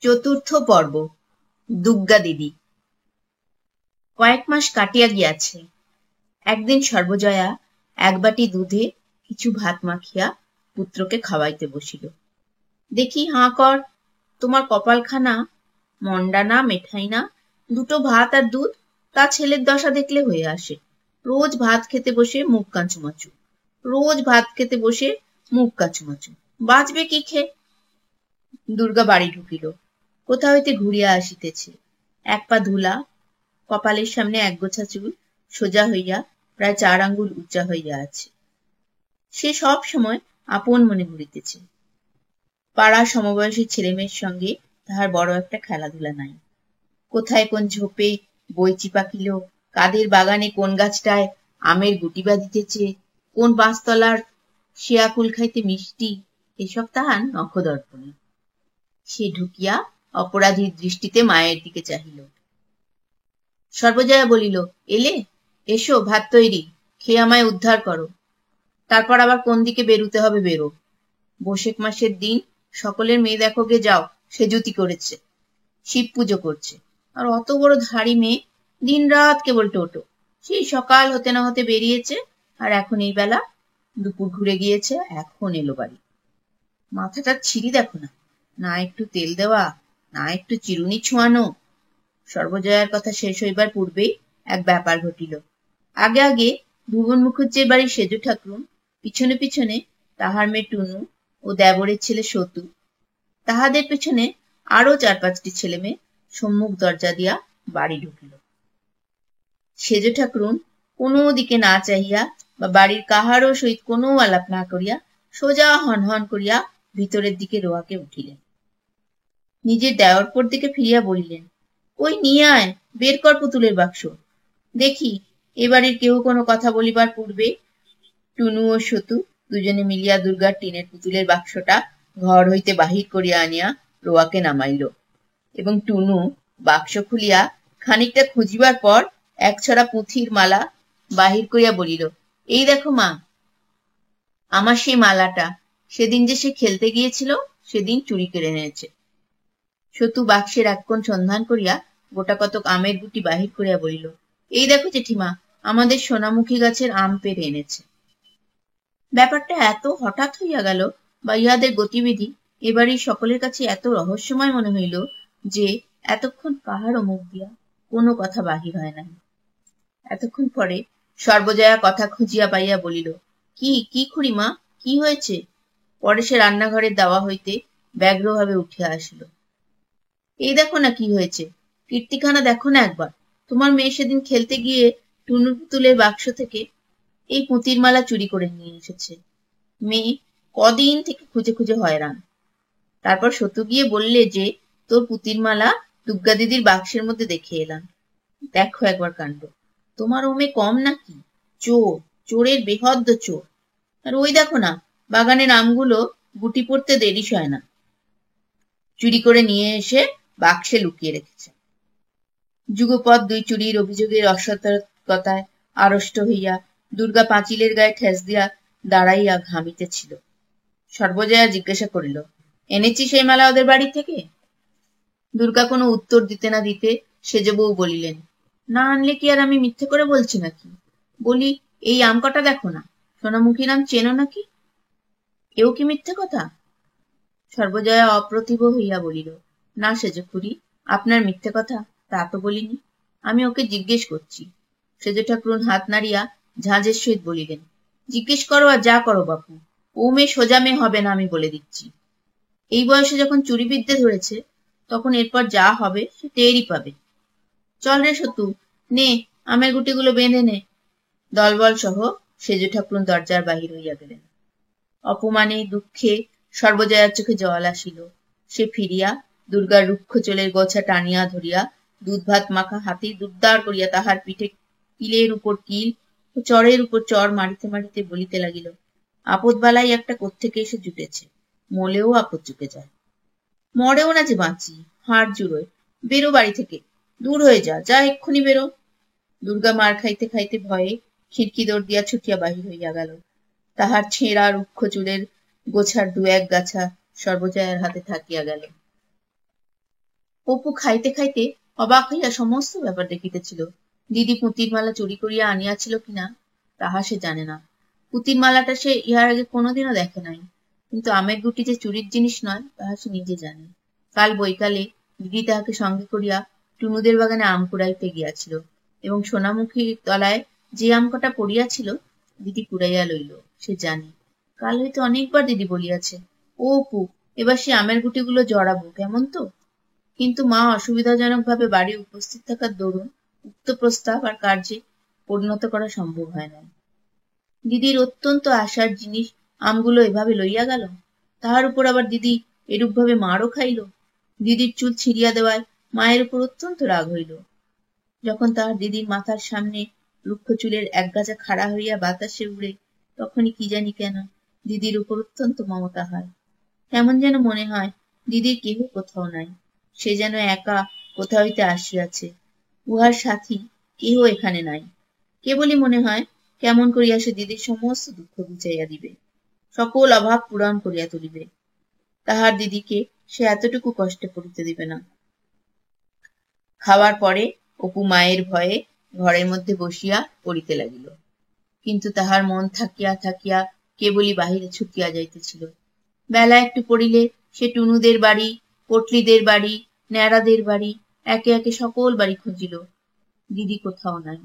চতুর্থ পর্ব। দুর্গা দিদি। কয়েক মাস কাটিয়া গিয়াছে। একদিন সর্বজয়া এক বাটি দুধে কিছু ভাত মাখিয়া পুত্রকে খাওয়াইতে বসিল। দেখি হাঁ কর, তোমার কপালখানা মন্ডা না মেঠাই না, দুটো ভাত আর দুধ, তা ছেলের দশা দেখলে হয়ে আসে। রোজ ভাত খেতে বসে মুখ কাঁচুমাচু, রোজ ভাত খেতে বসে মুখ কাঁচুমাচু, বাঁচবে কি খেয়ে? দুর্গা বাড়ি ঢুকিল। কোথা হইতে ঘুরিয়া আসিতেছে। এক পা ধুলা, কপালের সামনে একগোছা চুল সোজা হইয়া প্রায় 4 আঙ্গুল উঁচা হইয়া আছে। সে সব সময় আপন মনে ঘুরিতেছে। পাড়া সমবয়সী ছেলেমেয়ের সঙ্গে তাহার বড় একটা খেলাধুলা নাই। কোথায় কোন ঝোপে বইচি পাকিল, কাদের বাগানে কোন গাছটায় আমের গুটি বাঁধিতেছে, কোন বাঁশতলার শিয়াকুল খাইতে মিষ্টি, এসব তাহার নখদর্পণে। সে ঢুকিয়া অপরাধীর দৃষ্টিতে মায়ের দিকে চাহিল। সর্বজয়া বলিল, এলে, এসো, ভাত তৈরি, খেয়ে আমায় উদ্ধার করো। তারপর আবার কোন দিকে বেরুতে হবে বেরো। বৈশাখ মাসের দিন সকলের মেয়ে দেখো গে যাও, সেজুতি করেছে, শিব পুজো করছে। আর অত বড় ধাড়ি মেয়ে দিন রাত কেবল টোটো। সেই সকাল হতে না হতে বেরিয়েছে, আর এখন এই বেলা দুপুর ঘুরে গিয়েছে, এখন এলো বাড়ি। মাথাটা ছিঁড়ি দেখো না, না একটু তেল দেওয়া, না একটু চিরুনি ছোঁয়ানো। সর্বজয়ার কথা শেষ হইবার পূর্বেই এক ব্যাপার ঘটিল। আগে আগে ভুবন মুখুজ্জের বাড়ির সেজু ঠাকুরুন, পিছনে পিছনে তাহার মেয়ে টুনু ও দেবরের ছেলে সতু, তাহাদের পেছনে আরো 4-5টি ছেলে মেয়ে সম্মুখ দরজা দিয়া বাড়ি ঢুকিল। সেজু ঠাকুরুন কোনো দিকে না চাহিয়া বা বাড়ির কাহারও সহিত কোনো আলাপ না করিয়া সোজা হন হন করিয়া ভিতরের দিকে রোয়াকে উঠিলেন। নিজের দেওরপোর দিকে ফিরিয়া বলিলেন, ওই নিয়ে আয়, বের কর পুতুলের বাক্স। দেখি এ বাড়ির কেউ কোনো কথা বলিবার পূর্বে টুনু ও সতু দুজনে মিলিয়া দুর্গার টিনের পুতুলের বাক্সটা ঘর হইতে বাহির করিয়া আনিয়া রোয়াকে নামাইল, এবং টুনু বাক্স খুলিয়া খানিকটা খুঁজিবার পর একছড়া পুঁথির মালা বাহির করিয়া বলিল, এই দেখো মা, আমার সেই মালাটা, সেদিন যে সে খেলতে গিয়েছিল সেদিন চুরি কেড়ে এনেছে। সতু বাক্সের এক কোণ সন্ধান করিয়া গোটা কতক আমের গুটি বাহির করিয়া বলিল, এই দেখো জেঠিমা, আমাদের সোনামুখী গাছের আম পেড়ে এনেছে। ব্যাপারটা এত হঠাৎ হইয়া গেল, বা ইহাদের গতিবিধি এবারই সকলের কাছে এত রহস্যময় মনে হইল যে এতক্ষণ কাহারও মুখ দিয়া কোনো কথা বাহির হয় নাই। এতক্ষণ পরে সর্বজয়া কথা খুঁজিয়া পাইয়া বলিল, কি খুড়িমা, কি হয়েছে? পরে সে রান্নাঘরের দাওয়া হইতে ব্যগ্রভাবে উঠিয়া আসিল। এই দেখো না কি হয়েছে, কীর্তিখানা দেখো না একবার। তোমার মেয়ে সেদিন খেলতে গিয়ে টুনুর পুতুলের বাক্স থেকে এই পুঁতির মালা চুরি করে নিয়ে এসেছে। মেয়ে কদিন থেকে খুঁজে খুঁজে হয়রান। তারপর সতু গিয়ে বললে যে তোর পুঁতির মালা দুর্গা দিদির বাক্সের মধ্যে দেখে এলাম। দেখো একবার কাণ্ড, তোমার ও মেয়ে কম নাকি? চোর, চোরের বেহদ্দ চোর। আর ওই দেখো না, বাগানের আমগুলো গুটি পড়তে দেরি হয় না, চুরি করে নিয়ে এসে বাক্সে লুকিয়ে রেখেছে। যুগপৎ 2 চুরির অভিযোগের অসতর্কতায় আড়ষ্ট হইয়া দুর্গা পাঁচিলের গায়ে ঠেস দিয়া দাঁড়াইয়া ঘামিতেছিল। সর্বজয়া জিজ্ঞাসা করিল, এনেছিস সেই মালা ওদের বাড়ি থেকে? দুর্গা কোনো উত্তর দিতে না দিতে সেজ বউ বলিলেন, না আনলে কি আর আমি মিথ্যে করে বলছি নাকি? বলি, এই আম কটা দেখো না, সোনামুখী নাম চেনো নাকি? এও কি মিথ্যে কথা? সর্বজয়া অপ্রতিভ হইয়া বলিল, না সেজ খুড়ি, আপনার মিথ্যে কথা তা তো বলিনি, আমি ওকে জিজ্ঞেস করছি। সেজ ঠাকুরুন হাত নাড়িয়া ঝাঁঝের সহিত বলিলেন, জিজ্ঞেস করো আর যা করো বাপু, ও মেয়ে সোজা মেয়ে হবে না, আমি বলে দিচ্ছি। এই বয়সে যখন চুরি বিদ্যে ধরেছে, তখন এরপর যা হবে সে টেরই পাবে। চল রে সতু, নে আমের গুটিগুলো বেঁধে নে। দলবল সহ সেজ ঠাকুরুন দরজার বাহির হইয়া গেলেন। অপমানে দুঃখে সর্বজয়ার চোখে জল আসিল। সে ফিরিয়া দুর্গার রুক্ষ চুলের গোছা টানিয়া ধরিয়া দুধ ভাত মাখা হাতে দুর্দার করিয়া তাহার পিঠে কিলের উপর কিল ও চরের উপর চর মারিতে মারিতে বলিতে লাগিল, আপদ বালাই একটা কোত্থেকে এসে জুটেছে, মলেও আপদ চুকে যায়, মরেও না যে বাঁচি, হাড় জুড়োয়, বেরো বাড়ি থেকে, দূর হয়ে যা, যা এক্ষুনি বেরো। দুর্গা মার খাইতে খাইতে ভয়ে খিড়কি দৌড় দিয়া ছুটিয়া বাহির হইয়া গেল। তাহার ছেঁড়া রুক্ষ চুলের গোছার 2-1 গাছা সর্বজয়ার হাতে থাকিয়া গেল। অপু খাইতে খাইতে অবাক হইয়া সমস্ত ব্যাপার দেখিতেছিল। দিদি পুঁতির মালা চুরি করিয়া আনিয়াছিল কিনা তাহা সে জানে না। পুঁতির মালাটা সে ইহার আগে কোনোদিনও দেখে নাই, কিন্তু আমের গুটি যে চুরির জিনিস নয় তাহা সে নিজে জানে। কাল বৈকালে দিদি তাহাকে সঙ্গে করিয়া টুনুদের বাগানে আম কুড়াইতে গিয়াছিল, এবং সোনামুখীর তলায় যে আম কটা পড়িয়াছিল দিদি কুড়াইয়া লইল সে জানে। কাল হইতে অনেকবার দিদি বলিয়াছে, ও অপু, এবার সে আমের গুটিগুলো জড়াবো, কেমন তো? কিন্তু মা অসুবিধাজনক ভাবে বাড়ি উপস্থিত থাকার দরুন উক্ত প্রস্তাব আর কার্যে পরিণত করা সম্ভব হয় না। দিদির অত্যন্ত আশার জিনিস আমগুলো এভাবে লইয়া গেল, তাহার উপর আবার দিদি এরূপ ভাবে মারও খাইল। দিদির চুল ছিঁড়িয়া দেওয়ায় মায়ের উপর অত্যন্ত রাগ হইল। যখন তাহার দিদির মাথার সামনে রুক্ষ চুলের একগাছা খাড়া হইয়া বাতাসে উড়ে, তখনই কি জানি কেন দিদির উপর অত্যন্ত মমতা হয়। কেমন যেন মনে হয় দিদির কেহ কোথাও নাই, সে যেন একা কোথা হইতে আসিয়াছে, উহার সাথী কেহ এখানে নাই। কেবলই মনে হয় কেমন করিয়া সে দিদির সমস্ত দুঃখ ঘুচাইয়া দিবে, সকল অভাব পূরণ করিয়া তুলিবে। তাহার দিদিকে সে এতটুকু কষ্টে পড়িতে দিবে না। খাওয়ার পরে অপু মায়ের ভয়ে ঘরের মধ্যে বসিয়া পড়িতে লাগিল, কিন্তু তাহার মন থাকিয়া থাকিয়া কেবলই বাহিরে ছুটিয়া যাইতেছিল। বেলা একটু পড়িলে সে টুনুদের বাড়ি, পটলিদের বাড়ি, ন্যাড়াদের বাড়ি, একে একে সকল বাড়ি খুঁজিল, দিদি কোথাও নাই।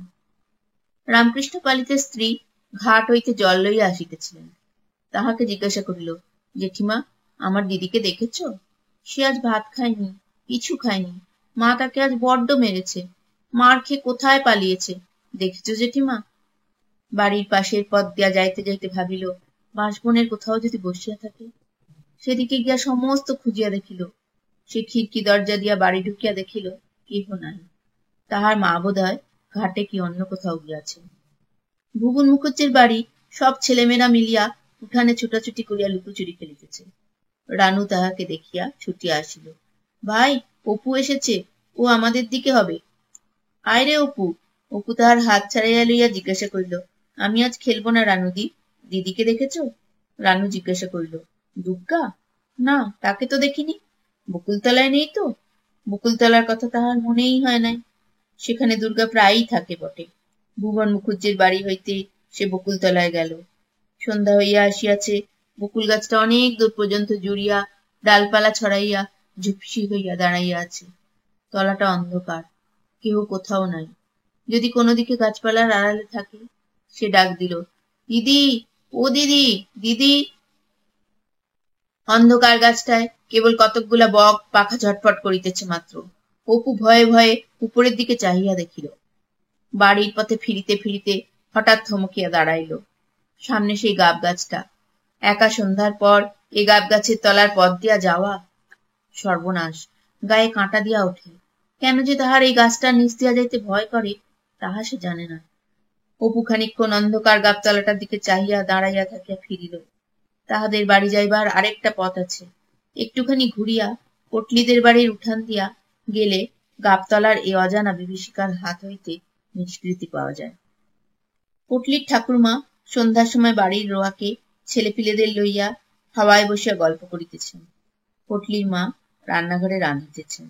রামকৃষ্ণ পালিতের স্ত্রী ঘাট হইতে জল লইয়া আসিতেছিলেন। তাহাকে জিজ্ঞাসা করিল, জেঠিমা, আমার দিদিকে দেখেছ? সে আজ ভাত খায়নি, কিছু খায়নি, মা তাকে আজ বড্ড মেরেছে, মার খেয়ে কোথায় পালিয়েছে, দেখেছ জেঠিমা? বাড়ির পাশের পথ দিয়া যাইতে যাইতে ভাবিল, বাঁশবনের কোথাও যদি বসিয়া থাকে। সেদিকে গিয়া সমস্ত খুঁজিয়া দেখিল। সে খিড়কি দরজা দিয়া বাড়ি ঢুকিয়া দেখিল কেহ নাই। তাহার মা বোধহয় ঘাটে কি অন্য কোথাও গিয়াছে। ভুবন মুখুজ্জের বাড়ি সব ছেলেমেয়েরা মিলিয়া উঠানে ছুটাছুটি করিয়া লুকোচুরি খেলিতেছে। রানু তাহাকে দেখিয়া ছুটিয়া আসিল। ভাই, অপু এসেছে, ও আমাদের দিকে হবে। আয় রে অপু। অপু তাহার হাত ছাড়াইয়া লইয়া জিজ্ঞাসা করিল, আমি আজ খেলবো না রানুদি, দিদিকে দেখেছ? রানু জিজ্ঞাসা করিল, দুর্গা? না, তাকে তো দেখিনি। বকুলতলায় নেই তো? বকুলতলার কথা তাহার মনেই হয় নাই। সেখানে দুর্গা প্রায়ই থাকে বটে। ভুবন মুখুজ্জের বাড়ি হইতে সে বকুলতলায় গেল। সন্ধ্যা হইয়া আসিয়াছে, বকুল গাছটা অনেক দূর পর্যন্ত জুড়িয়া ডালপালা ছড়াইয়া ঝুপসি হইয়া দাঁড়াইয়া আছে। তলাটা অন্ধকার, কেহ কোথাও নাই। যদি কোনো দিকে গাছপালার আড়ালে থাকে। সে ডাক দিল, দিদি, ও দিদি, দিদি। অন্ধকার গাছটায় কেবল কতকগুলা বক পাখা ঝটফট করিতেছে মাত্র। অপু ভয়ে ভয়ে উপরের দিকে চাহিয়া দেখিল। বাড়ির পথে ফিরিতে ফিরিতে হঠাৎ থমকিয়া দাঁড়াইল। সামনে সেই গাব গাছটা। একা সন্ধ্যার পর এ গাব গাছের তলার পথ দিয়া যাওয়া, সর্বনাশ! গায়ে কাঁটা দিয়া ওঠে। কেন যে তাহার এই গাছটার নিচ দিয়া যাইতে ভয় করে তাহা সে জানে না। অপু খানিকক্ষণ অন্ধকার গাবতলাটার দিকে চাহিয়া দাঁড়াইয়া থাকিয়া ফিরিল। তাহাদের বাড়ি যাইবার আরেকটা পথ আছে। একটুখানি ঘুরিয়া পটলিদের বাড়ির উঠান দিয়া গেলে গাবতলার এ অজানা বিভীষিকার হাত হইতে নিষ্কৃতি পাওয়া যায়। পটলির ঠাকুরমা সন্ধ্যার সময় বাড়ির রোয়াকে ছেলেপিলেদের লইয়া হাওয়ায় বসিয়া গল্প করিতেছেন। পটলির মা রান্নাঘরে রাঁধিতেছেন।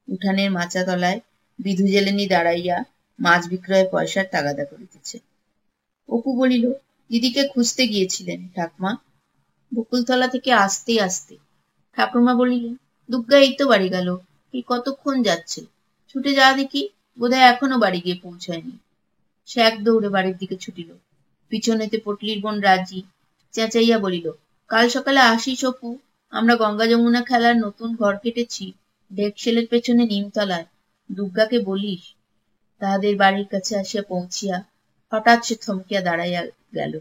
উঠানের মাচা তলায় বিধু জেলেনি দাঁড়াইয়া মাছ বিক্রয়ের পয়সার তাগাদা করিতেছে। অপু বলিল, দিদিকে খুঁজতে গিয়েছিলেন ঠাকমা? বকুলতলা থেকে আসতে আসতে। ঠাকুরমা বলিলেন, দুগ্গা এই তো বাড়ি গেল, এই কতক্ষণ যাচ্ছে, ছুটে যাওয়া দেখি, বোধহয় এখনো বাড়ি গিয়ে পৌঁছায়নি। সে এক দৌড়ে বাড়ির দিকে ছুটিল। পিছনেতে পটলির বোন রাজি চেঁচাইয়া বলিল, কাল সকালে আসিস অপু, আমরা গঙ্গা যমুনা খেলার নতুন ঘর কেটেছি ডেকশেলের পেছনে নিমতলায়, দুর্গাকে বলিস। তাহাদের বাড়ির কাছে আসিয়া পৌঁছিয়া হঠাৎ সে থমকিয়া দাঁড়াইয়া গেল।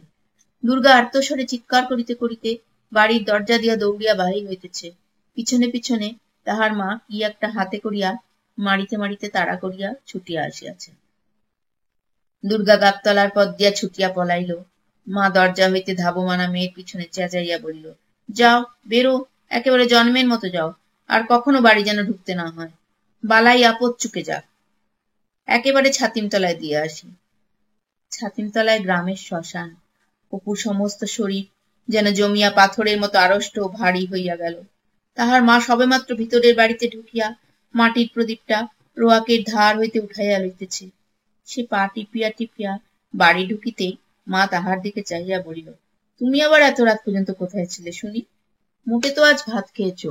দুর্গা আর্তস্বরে চিৎকার করিতে করিতে বাড়ির দরজা দিয়া দৌড়িয়া বাহির হইতেছে। পিছনে পিছনে তাহার মা কি একটা হাতে করিয়া মারিতে মারিতে তাড়া করিয়া ছুটিয়া আসিয়াছে। দুর্গা গাবতলার পথ দিয়া ছুটিয়া পলাইল। মা দরজা হইতে ধাবমানা মেয়ের পিছনে চেঁচাইয়া বলিল, যাও, বেরো, একেবারে জন্মের মতো যাও, আর কখনো বাড়ি যেন ঢুকতে না হয়। বালাই আপদ চুকে যাক। একেবারে ছাতিমতলায় দিয়ে আসি। ছাতিমতলায় গ্রামের শ্মশান। অপুর সমস্ত শরীর যেন জমিয়া পাথরের মতো আড়ষ্ট ও ভারী হইয়া গেল। তাহার মা সবেমাত্র ভিতরের বাড়িতে ঢুকিয়া মাটির প্রদীপটা রোয়াকের ধার হইতে উঠাইয়া লইতেছে। সে পা টিপিয়া টিপিয়া বাড়ি ঢুকিতে মা তাহার দিকে চাহিয়া বলিল, তুমি আবার এত রাত পর্যন্ত কোথায় ছিলে শুনি? মোটে তো আজ ভাত খেয়েছ।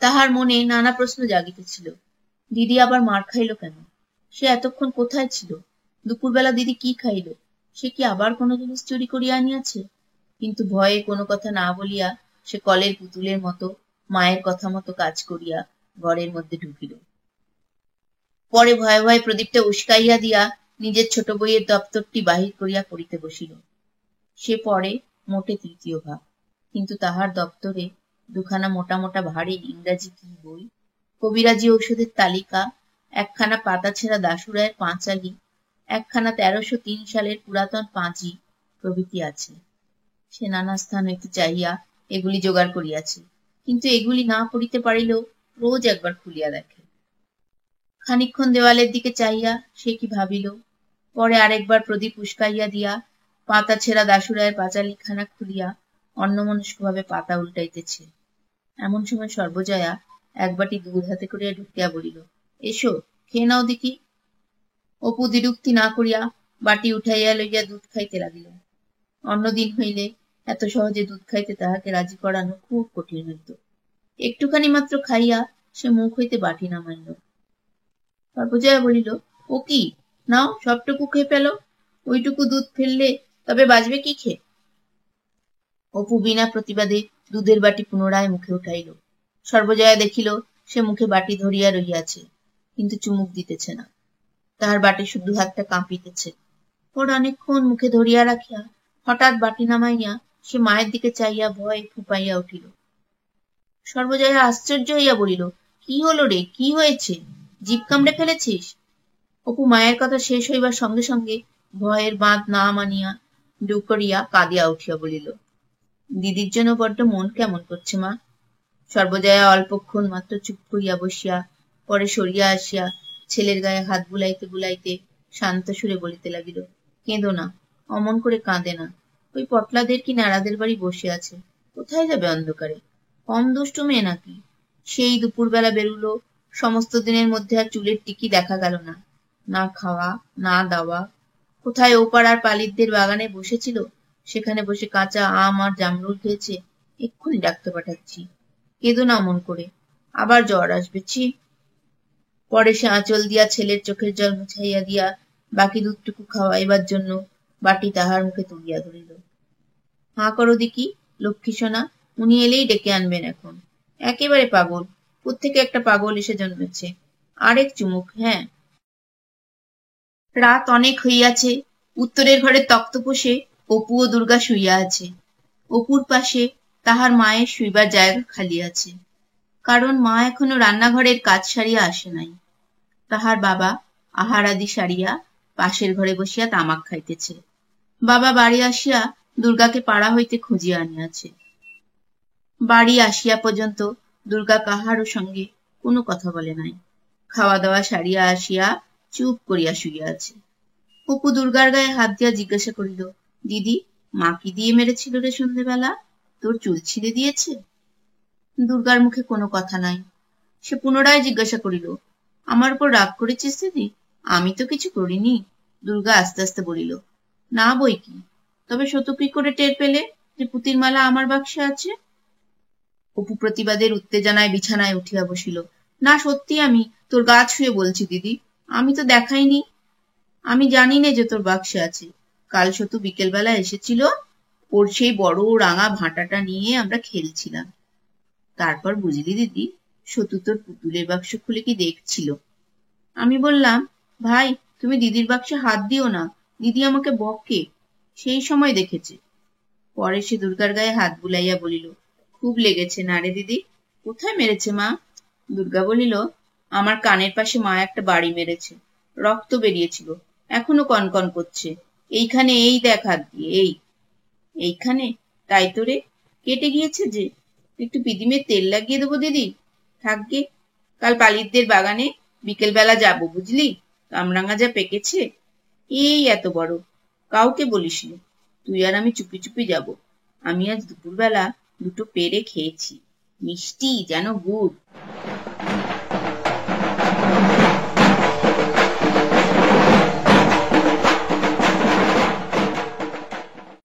তাহার মনে নানা প্রশ্ন জাগিতেছিল। দিদি আবার মার খাইল কেন? সে এতক্ষণ কোথায় ছিল? দুপুরবেলা দিদি কি খাইল? সে কি আবার কোনো জিনিস চুরি করিয়া আনিয়াছে? কিন্তু ভয়ে কোনো কথা না বলিয়া সে কলের পুতুলের মতো মায়ের কথা মতো কাজ করিয়া ঘরের মধ্যে ঢুকিল। পরে ভয়ে ভয়ে প্রদীপটা উস্কাইয়া দিয়া নিজের ছোট বইয়ের দপ্তরটি বাহির করিয়া পড়িতে বসিল। সে পড়ে মোটে তৃতীয় ভাগ, কিন্তু তাহার দপ্তরে দুখানা মোটা মোটা ভারী ইংরাজি কি বই, কবিরাজি ঔষধের তালিকা, একখানা পাতা ছেঁড়া দাশুরায়ের পাঁচালি, একখানা 1303 সালের পুরাতন পাঁজি প্রভৃতি আছে। সে নানা স্থান হইতে চাহিয়া এগুলি জোগাড় করিয়াছে, কিন্তু এগুলি না পড়িতে পারিলেও রোজ একবার খুলিয়া দেখে। খানিকক্ষণ দেওয়ালের দিকে চাহিয়া সে কি ভাবিল, পরে আরেকবার প্রদীপ উস্কাইয়া দিয়া পাতা ছেঁড়া দাশুরায়ের পাঁচালিখানা খুলিয়া অন্যমনস্কভাবে পাতা উল্টাইতেছে। এমন সময় সর্বজয়া এক বাটি দুধ হাতে করিয়া ঢুকিয়া বলিল, এসো খেয়ে নাও দেখি। অপু দ্বিরুক্তি না করিয়া বাটি উঠাইয়া লইয়া দুধ খাইতে লাগিল। অন্যদিন হইলে এত সহজে দুধ খাইতে তাহাকে রাজি করানো খুব কঠিন হইত। একটুখানি মাত্র খাইয়া সে মুখ হইতে বাটি নামাইল। সর্বজয়া বলিল, ও কি, নাও সবটুকু খেয়ে ফেলো, ওইটুকু দুধ ফেললে তবে বাঁচবে কি খেয়ে? অপু বিনা প্রতিবাদে দুধের বাটি পুনরায় মুখে উঠাইল। সর্বজয়া দেখিল সে মুখে বাটি ধরিয়া রহিয়াছে, কিন্তু চুমুক দিতেছে না। তাহার বাটি শুদ্ধ হাতটা কাঁপিতেছে। পর অনেকক্ষণ মুখে ধরিয়া রাখিয়া হঠাৎ বাটি নামাইয়া সে মায়ের দিকে চাইয়া ভয়ে ফুপাইয়া উঠিল। সর্বজয়া আশ্চর্য হইয়া বলিল, কি হলো রে, কি হয়েছে? জিভ কামড়ে ফেলেছিস? অপু মায়ের কথা শেষ হইবার সঙ্গে সঙ্গে ভয়ের বাঁধ না মানিয়া ডুকরিয়া কাঁদিয়া উঠিয়া বলিল, দিদির জন্য বড্ড মন কেমন করছে মা। সর্বজয়া অল্পক্ষণ মাত্র চুপ করিয়া বসিয়া পরে সরিয়া আসিয়া ছেলের গায়ে হাত বুলাইতে বুলাইতে শান্ত সুরে বলিতে লাগিল, কেঁদো না, অমন করে কাঁদে না। ওই পটলাদের কি নাড়াদের বাড়ি বসে আছে, কোথায় যাবে অন্ধকারে? কম দুষ্টু মেয়ে নাকি? সেই দুপুরবেলা বেরুলো, সমস্ত দিনের মধ্যে আর চুলের টিকি দেখা গেল না। না খাওয়া না দাওয়া। কোথায় ও পাড়ার পালিতদের বাগানে বসেছিল, সেখানে বসে কাঁচা আম আর জামরুল খেয়েছে। এক্ষুনি ডাকতে পাঠাচ্ছি, কেঁদো না অমন করে, আবার জ্বর আসবে। ছি। পরে সে আঁচল দিয়া ছেলের চোখের জল মুছাইয়া দিয়া বাকি দুধটুকু খাওয়াইবার জন্য বাটি তাহার মুখে তুলিয়া ধরিল। হাঁ করো দেখি, লক্ষ্মী সোনা, উনি এলেই ডেকে আনবেন এখন। একেবারে পাগল, কোত্থেকে একটা পাগল এসে জন্মেছে। আরেক চুমুক, হ্যাঁ। রাত অনেক হইয়াছে। উত্তরের ঘরে তক্তপোষে অপু ও দুর্গা শুইয়া আছে। অপুর পাশে তাহার মায়ের শুইবার জায়গা খালি আছে, কারণ মা এখনো রান্নাঘরের কাজ সারিয়া আসে নাই। তাহার বাবা আহার আদি সারিয়া পাশের ঘরে বসিয়া তামাক খাইতেছে। বাবা বাড়ি আসিয়া দুর্গাকে পাড়া হইতে খুঁজিয়া আনিয়াছে। বাড়ি আসিয়া পর্যন্ত দুর্গা কাহারও সঙ্গে কোনো কথা বলে নাই। খাওয়া দাওয়া সারিয়া আসিয়া চুপ করিয়া শুইয়া আছে। অপু দুর্গার গায়ে হাত দিয়া জিজ্ঞাসা করিল, দিদি, মা কি দিয়ে মেরেছিল রে সন্ধেবেলা? তোর চুল ছিঁড়ে দিয়েছে? দুর্গার মুখে কোনো কথা নাই। সে পুনরায় জিজ্ঞাসা করিল, আমার উপর রাগ করেছিস দিদি? আমি তো কিছু করিনি। দুর্গা আস্তে আস্তে বলিল, না বই কি, তবে সতু কি করে টের পেলে যে পুতির মালা আমার বাক্সে আছে? অপু প্রতিবাদের উত্তেজনায় বিছানায় উঠিয়া বসিল। না, সত্যি আমি তোর গা ছুঁয়ে বলছি দিদি, আমি তো দেখাইনি। আমি জানি না যে তোর বাক্সে আছে। কাল সতু বিকেলবেলা এসেছিল, ওর সেই বড় রাঙা ভাঁটাটা নিয়ে আমরা খেলছিলাম। তারপর বুঝলি দিদি, সতু তোর পুতুলের বাক্স খুলে কি দেখছিল। আমি বললাম, ভাই তুমি দিদির বাক্সে হাত দিও না, দিদি আমাকে বকে। সেই সময় দেখেছে। পরে সে দুর্গার গায়ে হাত বুলাইয়া বলিল, খুব লেগেছে না রে দিদি? কোথায় মেরেছে মা? দুর্গা বলিল, আমার কানের পাশে মা একটা বাড়ি মেরেছে, রক্ত বেরিয়েছিল, এখনো কনকন করছে। এইখানে, এই দেখ হাত দিয়ে, এইখানে। তাই তো রে, কেটে গিয়েছে যে। একটু পিদিমের তেল লাগিয়ে দেবো দিদি? থাকবে, কাল পালিতদের বাগানে বিকেলবেলা যাব, বুঝলি? কামরাঙা যা পেকেছে, এই এত বড়, কাউকে বলিসনি। তুই আর আমি চুপি চুপি যাব। আমি আজ দুপুরবেলা দুটো পেড়ে খেয়েছি, মিষ্টি যেন গুড়।